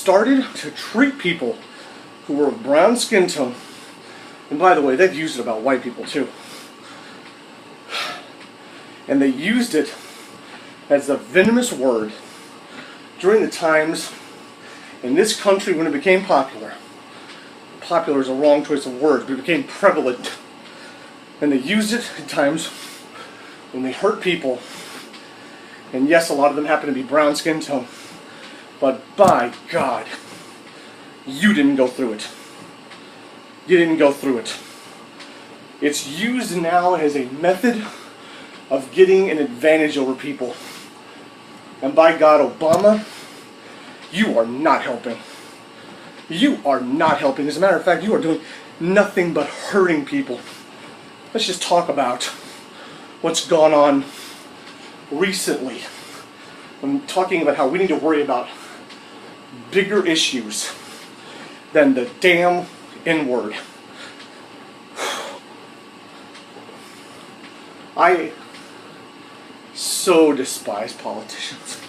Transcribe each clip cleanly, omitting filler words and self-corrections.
started to treat people who were of brown skin tone, and by the way, they've used it about white people too, and they used it as a venomous word during the times in this country when it became popular. Popular is a wrong choice of words, but it became prevalent. And they used it at times when they hurt people. And yes, a lot of them happen to be brown skin tone. But by God, you didn't go through it. You didn't go through it. It's used now as a method of getting an advantage over people. And by God, Obama, you are not helping. You are not helping. As a matter of fact, you are doing nothing but hurting people. Let's just talk about what's gone on recently. I'm talking about how we need to worry about bigger issues than the damn N-word. I so despise politicians.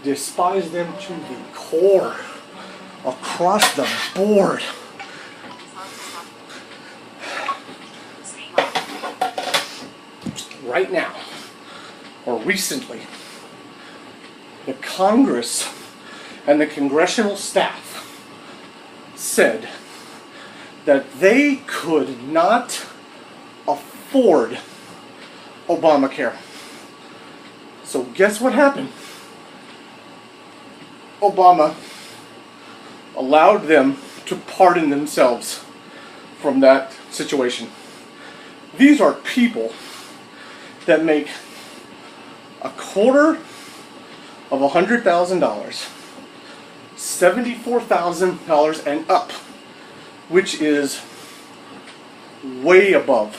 Despise them to the core, across the board. Right now, or recently, the Congress and the congressional staff said that they could not afford Obamacare. So guess what happened? Obama allowed them to pardon themselves from that situation. These are people that make $250,000, $74,000 and up, which is way above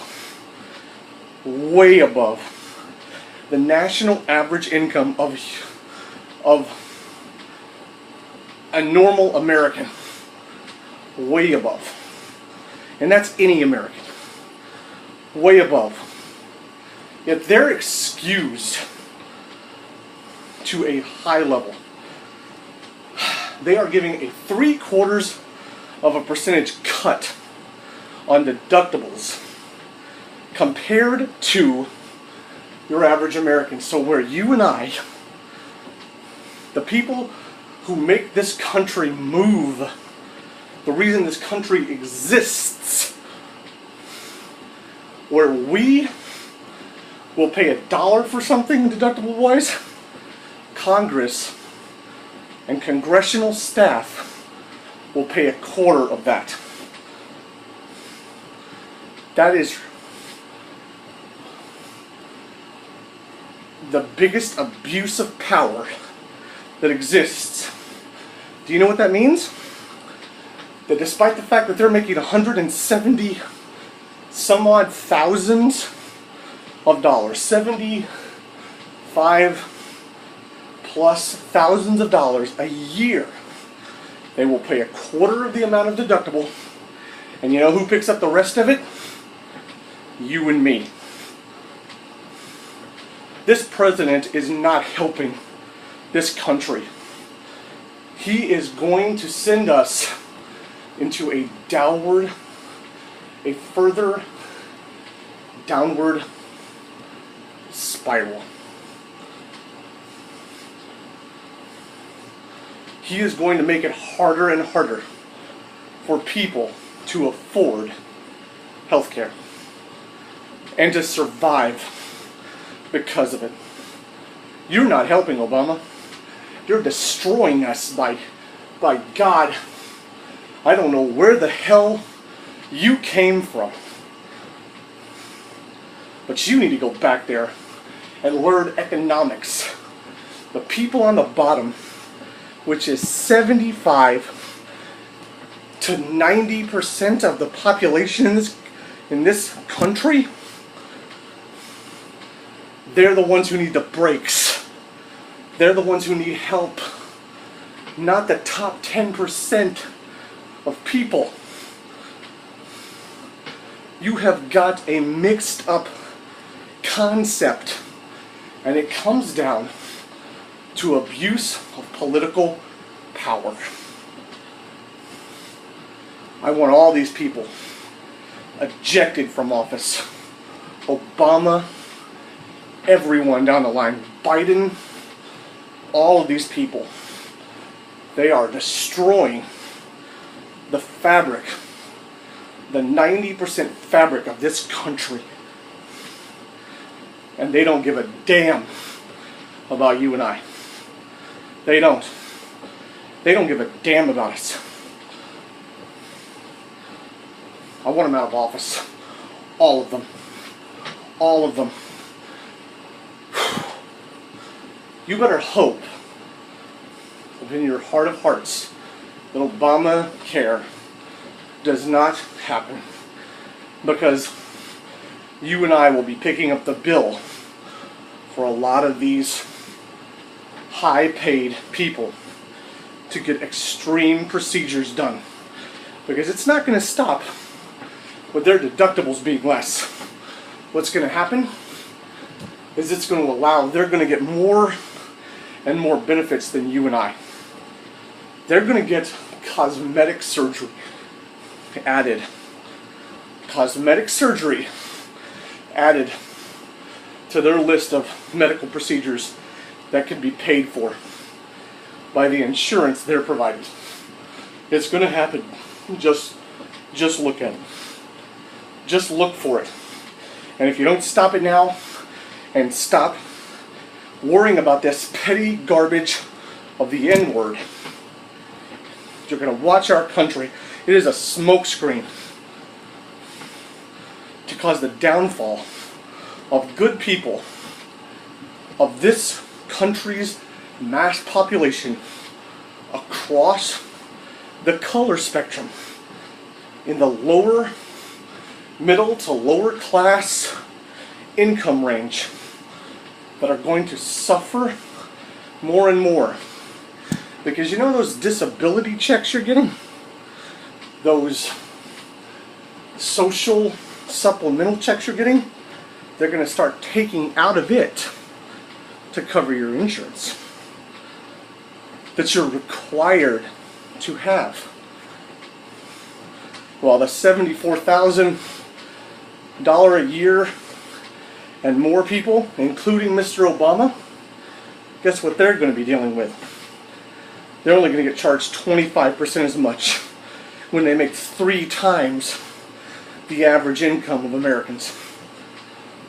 the national average income of a normal American. Way above. And that's any American. Way above. Yet they're excused to a high level. They are giving a 0.75% cut on deductibles compared to your average American. So where you and I, the people who make this country move, the reason this country exists, where we will pay $1 for something deductible wise, Congress and congressional staff will pay a quarter of that. That is the biggest abuse of power that exists. Do you know what that means? That despite the fact that they're making 170 some odd thousands of dollars, 75 plus thousands of dollars a year, they will pay a quarter of the amount of deductible, and you know who picks up the rest of it? You and me. This president is not helping this country. He is going to send us into a further downward spiral. He is going to make it harder and harder for people to afford health care and to survive because of it. You're not helping, Obama. You're destroying us by God. I don't know where the hell you came from. But you need to go back there and learn economics. The people on the bottom, which is 75 to 90% of the population in this country, they're the ones who need the brakes. They're the ones who need help, not the top 10% of people. You have got a mixed up concept, and it comes down to abuse of political power. I want all these people ejected from office. Obama, everyone down the line, Biden, all of these people. They are destroying the fabric, the 90% fabric of this country. And they don't give a damn about you and I. They don't. They don't give a damn about us. I want them out of office. All of them. All of them. You better hope in your heart of hearts that Obamacare does not happen, because you and I will be picking up the bill for a lot of these high-paid people to get extreme procedures done, because it's not going to stop with their deductibles being less. What's going to happen is it's going to allow, they're going to get more and more benefits than you and I. They're going to get cosmetic surgery added. Cosmetic surgery added to their list of medical procedures that can be paid for by the insurance they're providing. It's going to happen. Just look at it. Just look for it. And if you don't stop it now and stop worrying about this petty garbage of the N-word, you're going to watch our country. It is a smokescreen to cause the downfall of good people, of this country's mass population across the color spectrum, in the lower, middle to lower class income range, that are going to suffer more and more. Because you know those disability checks you're getting? Those social supplemental checks you're getting? They're going to start taking out of it to cover your insurance that you're required to have. Well, the $74,000 a year and more people, including Mr. Obama, guess what they're going to be dealing with? They're only going to get charged 25% as much when they make 3 times the average income of Americans.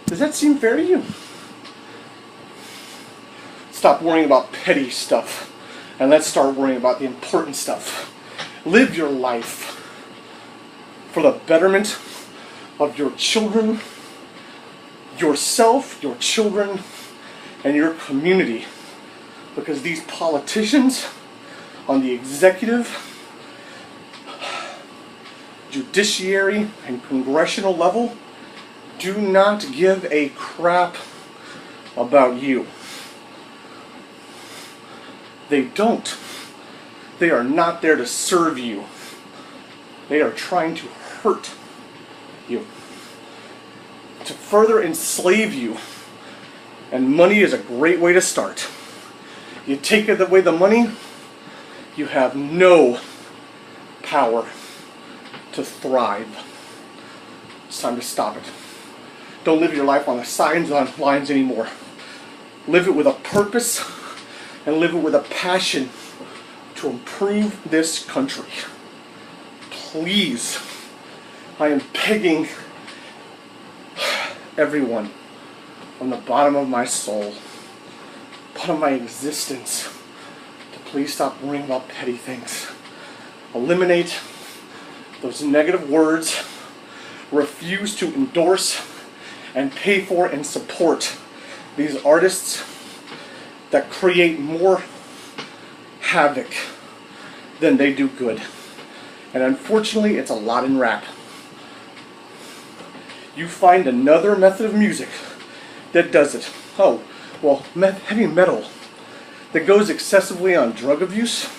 Does that seem fair to you? Stop worrying about petty stuff and let's start worrying about the important stuff. Live your life for the betterment of your children, yourself, your children, and your community. Because these politicians on the executive, judiciary, and congressional level do not give a crap about you. They don't. They are not there to serve you. They are trying to hurt you, to further enslave you. And money is a great way to start. You take away the money, you have no power to thrive. It's time to stop it. Don't live your life on the sidelines anymore. Live it with a purpose and live it with a passion to improve this country. Please, I am begging everyone from the bottom of my soul, bottom of my existence, to please stop worrying about petty things. Eliminate those negative words. Refuse to endorse and pay for and support these artists that create more havoc than they do good. And unfortunately, it's a lot in rap. You find another method of music that does it. Oh, well, heavy metal that goes excessively on drug abuse.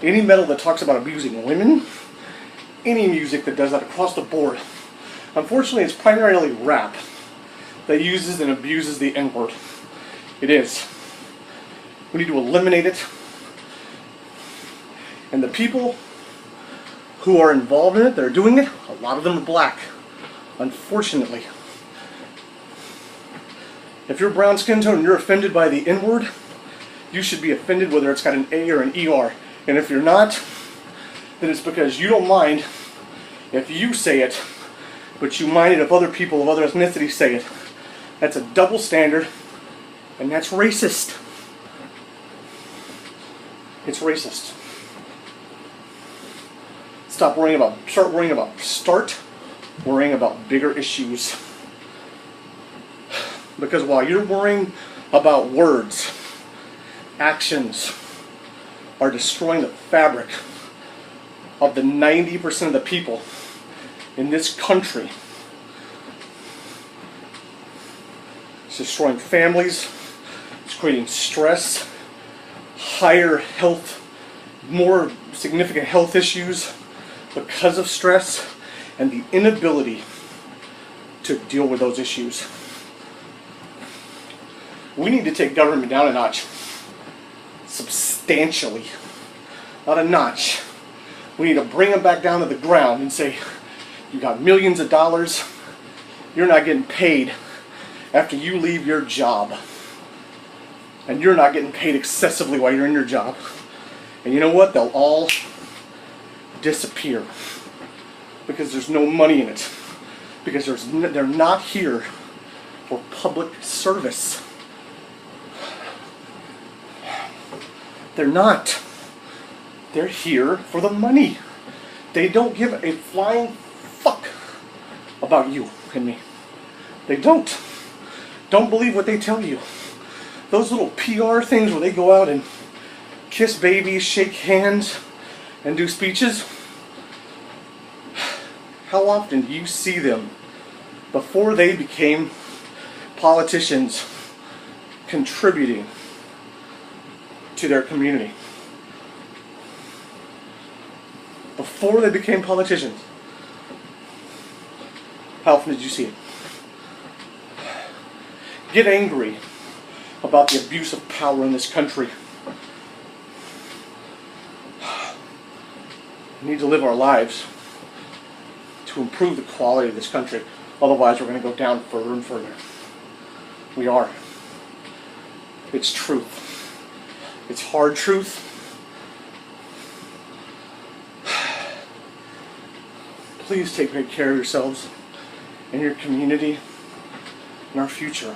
Any metal that talks about abusing women. Any music that does that across the board. Unfortunately, it's primarily rap that uses and abuses the N-word. It is. We need to eliminate it. And the people who are involved in it, that are doing it, a lot of them are black, unfortunately. If you're brown skin tone and you're offended by the N-word, you should be offended whether it's got an A or an ER. And if you're not, then it's because you don't mind if you say it, but you mind it if other people of other ethnicities say it. That's a double standard, and that's racist. It's racist. Start worrying about bigger issues. Because while you're worrying about words, actions are destroying the fabric of the 90% of the people in this country. It's destroying families, it's creating stress, higher health, more significant health issues because of stress and the inability to deal with those issues. We need to take government down a notch, substantially, not a notch. We need to bring them back down to the ground and say, you got millions of dollars, you're not getting paid after you leave your job. And you're not getting paid excessively while you're in your job. And you know what? They'll all disappear because there's no money in it. Because they're not here for public service. They're not. They're here for the money. They don't give a flying fuck about you and me. They don't. Don't believe what they tell you. Those little PR things where they go out and kiss babies, shake hands, and do speeches. How often do you see them before they became politicians contributing to their community? Before they became politicians, how often did you see it? Get angry about the abuse of power in this country. We need to live our lives to improve the quality of this country. Otherwise, we're going to go down further and further. We are. It's truth. It's hard truth. Please take great care of yourselves and your community and our future.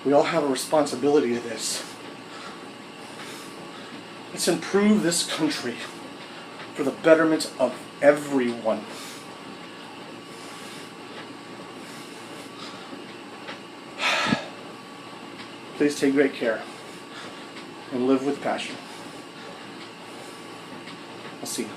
We all have a responsibility to this. Let's improve this country for the betterment of everyone. Please take great care and live with passion. I'll see you.